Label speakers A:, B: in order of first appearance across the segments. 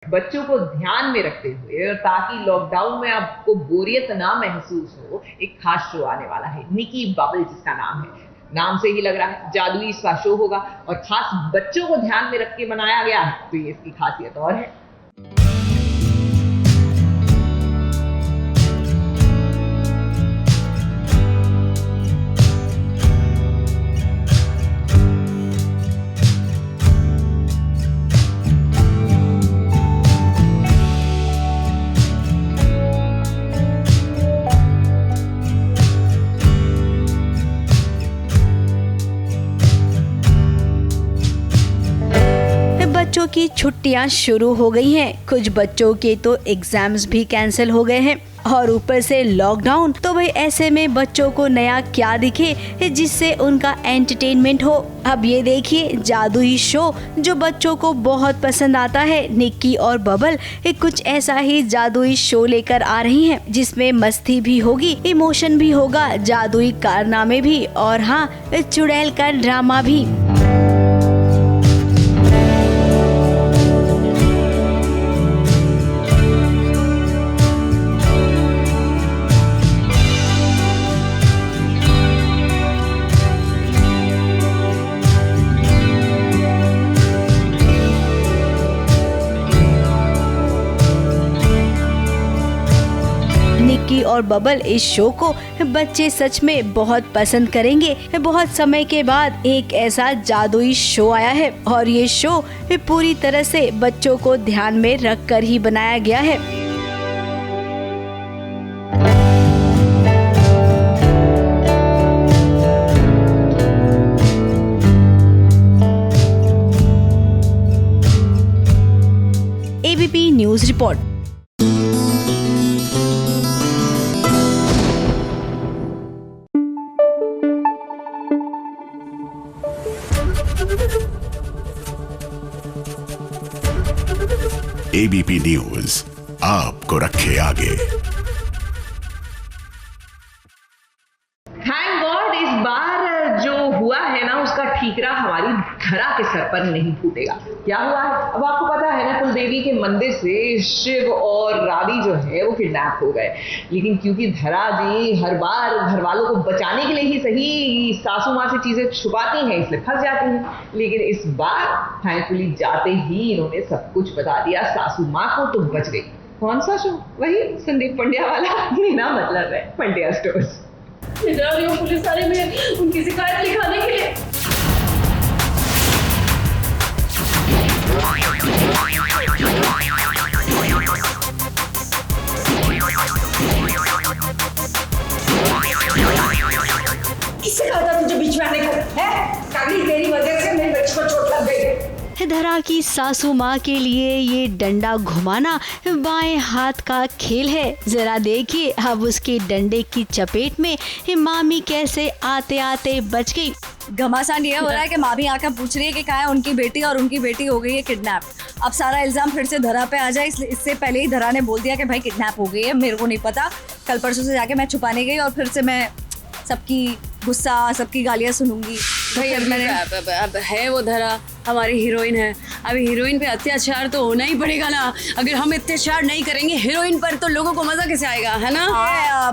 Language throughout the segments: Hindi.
A: बच्चों को ध्यान में रखते हुए और ताकि लॉकडाउन में आपको बोरियत ना महसूस हो, एक खास शो आने वाला है, निकी बबल जिसका नाम है। नाम से ही लग रहा है जादुई सा शो होगा और खास बच्चों को ध्यान में रख के बनाया गया है, तो ये इसकी खासियत और है।
B: बच्चों की छुट्टियां शुरू हो गई हैं। कुछ बच्चों के तो एग्जाम्स भी कैंसिल हो गए हैं और ऊपर से लॉकडाउन। तो भाई ऐसे में बच्चों को नया क्या दिखे जिससे उनका एंटरटेनमेंट हो। अब ये देखिए जादुई शो जो बच्चों को बहुत पसंद आता है। निक्की और बबल कुछ ऐसा ही जादुई शो लेकर आ रही हैं जिसमें मस्ती भी होगी, इमोशन भी होगा, जादुई कारनामे भी और हाँ चुड़ैल का ड्रामा भी। निक्की और बबल इस शो को बच्चे सच में बहुत पसंद करेंगे। बहुत समय के बाद एक ऐसा जादुई शो आया है और ये शो पूरी तरह से बच्चों को ध्यान में रखकर ही बनाया गया है। ABP news report.
C: ABP news आपको रखे आगे।
A: थैंक गॉड इस बार जो हुआ है ना उसका ठीकरा हमारी धरा के सर पर नहीं फूटेगा। क्या हुआ है अब आपको पता है ना, कुलदेवी के मंदिर से शिव और रावी जो है वो किडनैप हो गए। लेकिन क्योंकि धरा जी हर बार घर वालों को बचाने के लिए ही सही सासू माँ से चीजें छुपाती हैं, इसलिए फंस जाती हैं। लेकिन इस बार थैंकफुली जाते ही इन्होंने सब कुछ बता दिया सासू माँ को, तो बच गई। कौन सा शो? वही संदीप पंड्या वाला, बिना मतलब है पंड्या स्टोर्स।
D: जा रही हूँ पुलिस थाने में उनकी शिकायत लिखाने के लिए। इससे कहा था तुझे बीच में आने को, है? कागली तेरी वजह से मेरी बच्ची को चोट लग गई।
B: धरा की सासू माँ के लिए ये डंडा घुमाना बाएं हाथ का खेल है। जरा देखिए अब उसके डंडे की चपेट में मामी कैसे आते आते बच गई।
E: घमासान ये हो रहा है कि मामी आकर पूछ रही है कि कहाँ है उनकी बेटी और उनकी बेटी हो गई है किडनैप। अब सारा इल्जाम फिर से धरा पे आ जाए, इससे पहले ही धरा ने बोल दिया कि भाई किडनैप हो गई है, मेरे को नहीं पता। कल परसों से जाके मैं छुपाने गई और फिर से मैं सबकी गुस्सा, सबकी गालियाँ सुनूंगी।
D: भाई अब है वो धरा हमारी हीरोइन है, अभी हीरोइन पे अत्याचार तो होना ही पड़ेगा ना। अगर हम अत्याचार नहीं करेंगे हीरोइन पर तो लोगों को मजा कैसे आएगा, है ना?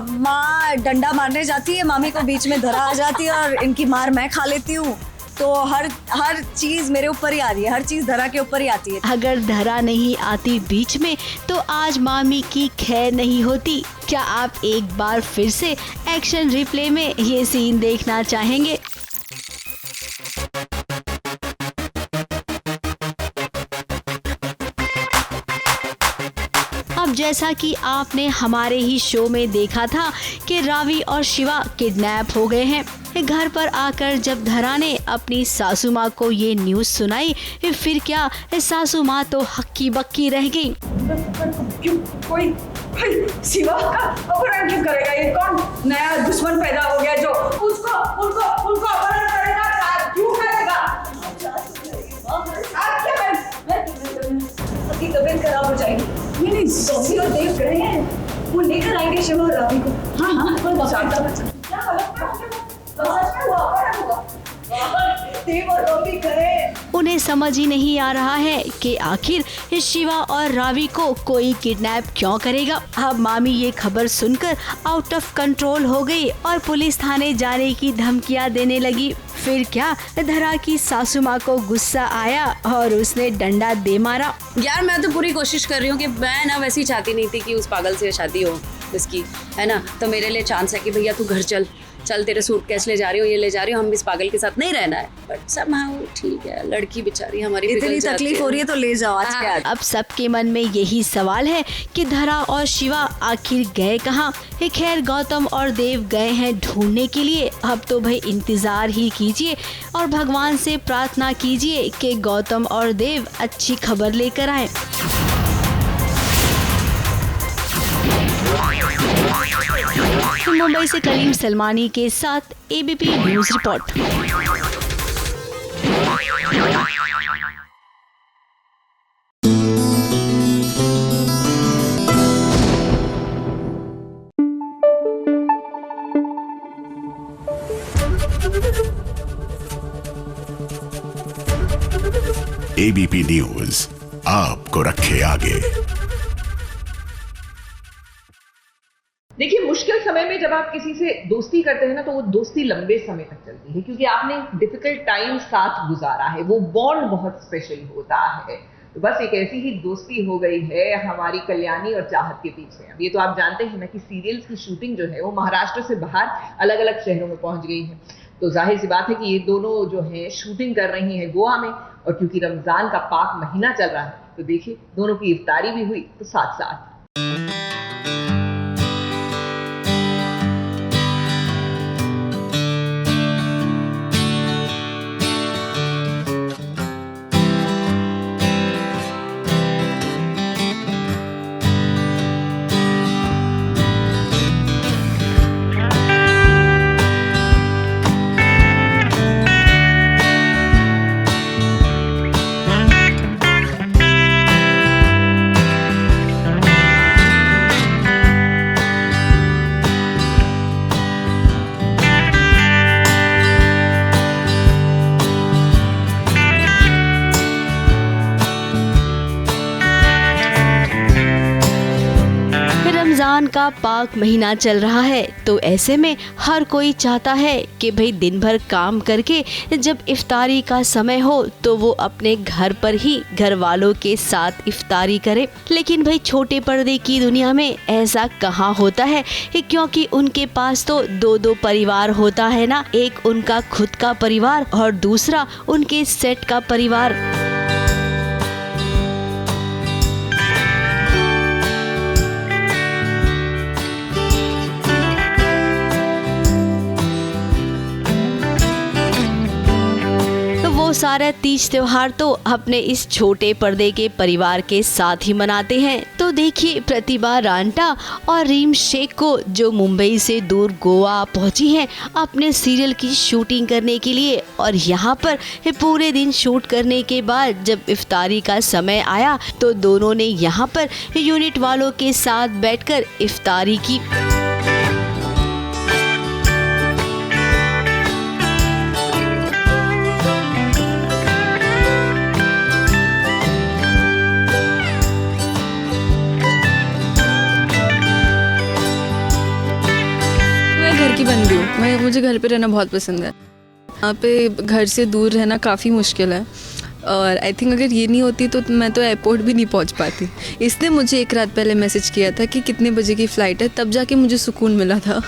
E: माँ डंडा मारने जाती है, मामी को बीच में धरा आ जाती है और इनकी मार मैं खा लेती हूँ। तो हर चीज मेरे ऊपर ही आ रही है, हर चीज धरा के ऊपर ही आती है।
B: अगर धरा नहीं आती बीच में तो आज मामी की खैर नहीं होती। क्या आप एक बार फिर से एक्शन रिप्ले में ये सीन देखना चाहेंगे? अब जैसा कि आपने हमारे ही शो में देखा था कि रावी और शिवा किडनैप हो गए हैं। घर पर आकर जब धरा ने अपनी सासू माँ को ये न्यूज़ सुनाई, फिर क्या सासू माँ तो हक्की बक्की रह गई।
D: क्यों कोई शिवा का अपहरण क्यों करेगा? ये कौन नया दुश्मन पैदा हो गया जो उसको अपहरण करेगा? क्यों करेगा? आपकी तबीयत खराब हो जाएगी। नहीं सोफी और देव गए हैं, वो लेकर आएंगे शिवा और रावी को। हाँ कोई
B: उन्हें समझ ही नहीं आ रहा है कि आखिर शिवा और रावी को कोई किडनैप क्यों करेगा। अब मामी ये खबर सुनकर आउट ऑफ कंट्रोल हो गई और पुलिस थाने जाने की धमकियां देने लगी। फिर क्या, धरा की सासू माँ को गुस्सा आया और उसने डंडा दे मारा।
F: यार मैं तो पूरी कोशिश कर रही हूँ कि मैं ना वैसी चाहती नहीं थी कि उस पागल से शादी हो इसकी, है ना। तो मेरे लिए चांस है कि भैया तू घर चल तेरे सूटकेस ले जा रही हो, ये ले जा रही हो, हम इस पागल के साथ नहीं रहना है। बट somehow ठीक है, लड़की बेचारी हमारी
E: इतनी तकलीफ हो रही है तो ले जाओ आज के आज।
B: अब सबके मन में यही सवाल है कि धरा और शिवा आखिर गए कहाँ। खैर गौतम और देव गए हैं ढूंढने के लिए। अब तो भाई इंतजार ही कीजिए और भगवान से प्रार्थना कीजिए कि गौतम और देव अच्छी खबर लेकर आए। मुंबई से कलीम सलमानी के साथ ABP news report.
C: ABP news आपको रखे आगे।
A: देखिए, मुश्किल समय में जब आप किसी से दोस्ती करते हैं ना, तो वो दोस्ती लंबे समय तक चलती है, क्योंकि आपने डिफिकल्ट टाइम साथ गुजारा है। वो बॉन्ड बहुत स्पेशल होता है। तो बस एक ऐसी ही दोस्ती हो गई है हमारी कल्याणी और चाहत के पीछे। अब ये तो आप जानते हैं ना कि सीरियल्स की शूटिंग जो है वो महाराष्ट्र से बाहर अलग अलग शहरों में पहुंच गई है। तो जाहिर सी बात है कि ये दोनों जो है शूटिंग कर रही हैं गोवा में, और क्योंकि रमजान का पाक महीना चल रहा है, तो देखिए दोनों की इफ्तारी भी हुई तो साथ साथ।
B: रमजान का पाक महीना चल रहा है, तो ऐसे में हर कोई चाहता है कि भाई दिन भर काम करके जब इफ्तारी का समय हो तो वो अपने घर पर ही घर वालों के साथ इफ्तारी करे। लेकिन भाई छोटे पर्दे की दुनिया में ऐसा कहाँ होता है, क्योंकि उनके पास तो दो दो परिवार होता है ना। एक उनका खुद का परिवार और दूसरा उनके सेट का परिवार। वो सारा तीज त्योहार तो अपने इस छोटे पर्दे के परिवार के साथ ही मनाते हैं। तो देखिए प्रतिभा रांटा और रीम शेख को, जो मुंबई से दूर गोवा पहुंची हैं अपने सीरियल की शूटिंग करने के लिए, और यहाँ पर पूरे दिन शूट करने के बाद जब इफ्तारी का समय आया तो दोनों ने यहाँ पर यूनिट वालों के साथ बैठकर इफ्तारी की।
G: की बन गई हूँ मुझे घर पे रहना बहुत पसंद है। यहाँ पे घर से दूर रहना काफ़ी मुश्किल है, और आई थिंक अगर ये नहीं होती तो मैं तो एयरपोर्ट भी नहीं पहुँच पाती। इसने मुझे एक रात पहले मैसेज किया था कि कितने बजे की फ़्लाइट है, तब जाके मुझे सुकून मिला था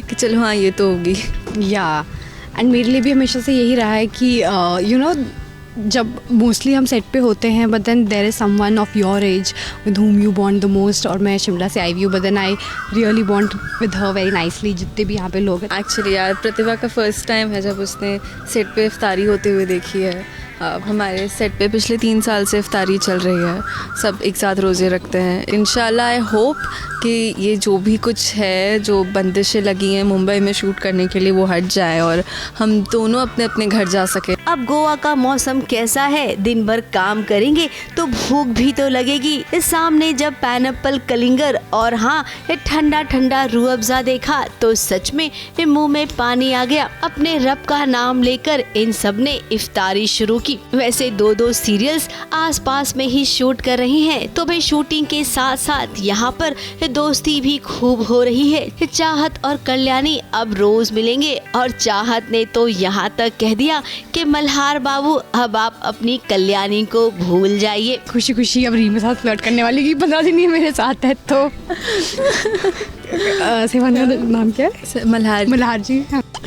G: कि चलो हाँ ये तो होगी।
H: या एंड मेरे लिए भी हमेशा से यही रहा है कि यू नो जब मोस्टली हम सेट पे होते हैं, but then there is someone of your age with whom you bond the most. और मैं शिमला से आई हुई हूँ, but then I really bond with her very nicely, जितने भी यहाँ पे लोग हैं।
G: एक्चुअली यार प्रतिभा का फर्स्ट टाइम है जब उसने सेट पे इफ्तारी होते हुए देखी है। हमारे सेट पे पिछले 3 साल से इफ्तारी चल रही है, सब एक साथ रोज़े रखते हैं। इंशाल्लाह आई होप कि ये जो भी कुछ है, जो बंदिशें लगी हैं मुंबई में शूट करने के लिए, वो हट जाए और हम दोनों अपने अपने घर जा सके।
B: अब गोवा का मौसम कैसा है, दिन भर काम करेंगे तो भूख भी तो लगेगी। इस सामने जब पाइनएप्पल कलिंगर और हाँ ठंडा ठंडा रूह अफ़ज़ा देखा तो सच में मुंह में पानी आ गया। अपने रब का नाम लेकर इन सब ने इफ्तारी शुरू की। वैसे दो सीरियल्स आसपास में ही शूट कर रही हैं, तो भाई शूटिंग के साथ साथ यहाँ पर दोस्ती भी खूब हो रही है। चाहत और कल्याणी अब रोज मिलेंगे और चाहत ने तो यहाँ तक कह दिया कि मल्हार बाबू अब आप अपनी कल्याणी को भूल जाइए।
H: खुशी खुशी अब रीम के साथ फ्लर्ट करने वाली की 15 दिन ही मेरे साथ है तो सेवन का नाम क्या है? मल्हार जी।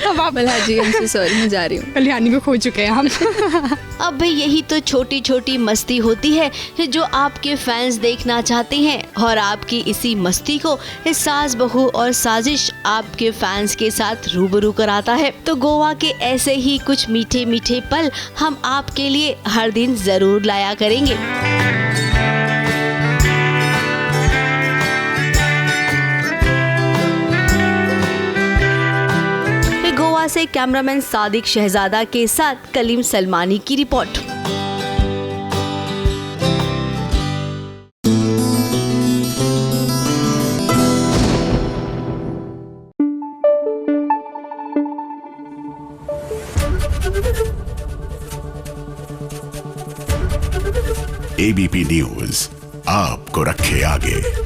H: अब आप
G: मल्हार जी I'm so sorry, मैं जा रही हूँ।
H: कल्याणी को खो चुके हैं हम।
B: अब भाई यही तो छोटी छोटी मस्ती होती है जो आपके फैंस देखना चाहते हैं और आपकी इसी मस्ती को सास बहू और साजिश आपके फैंस के साथ रूबरू कराता है। तो गोवा के ऐसे ही कुछ मीठे मीठे पल हम आपके लिए हर दिन जरूर लाया करेंगे। गोवा से कैमरामैन सादिक शहजादा के साथ कलीम सलमानी की रिपोर्ट।
C: एबीपी न्यूज आपको रखे आगे।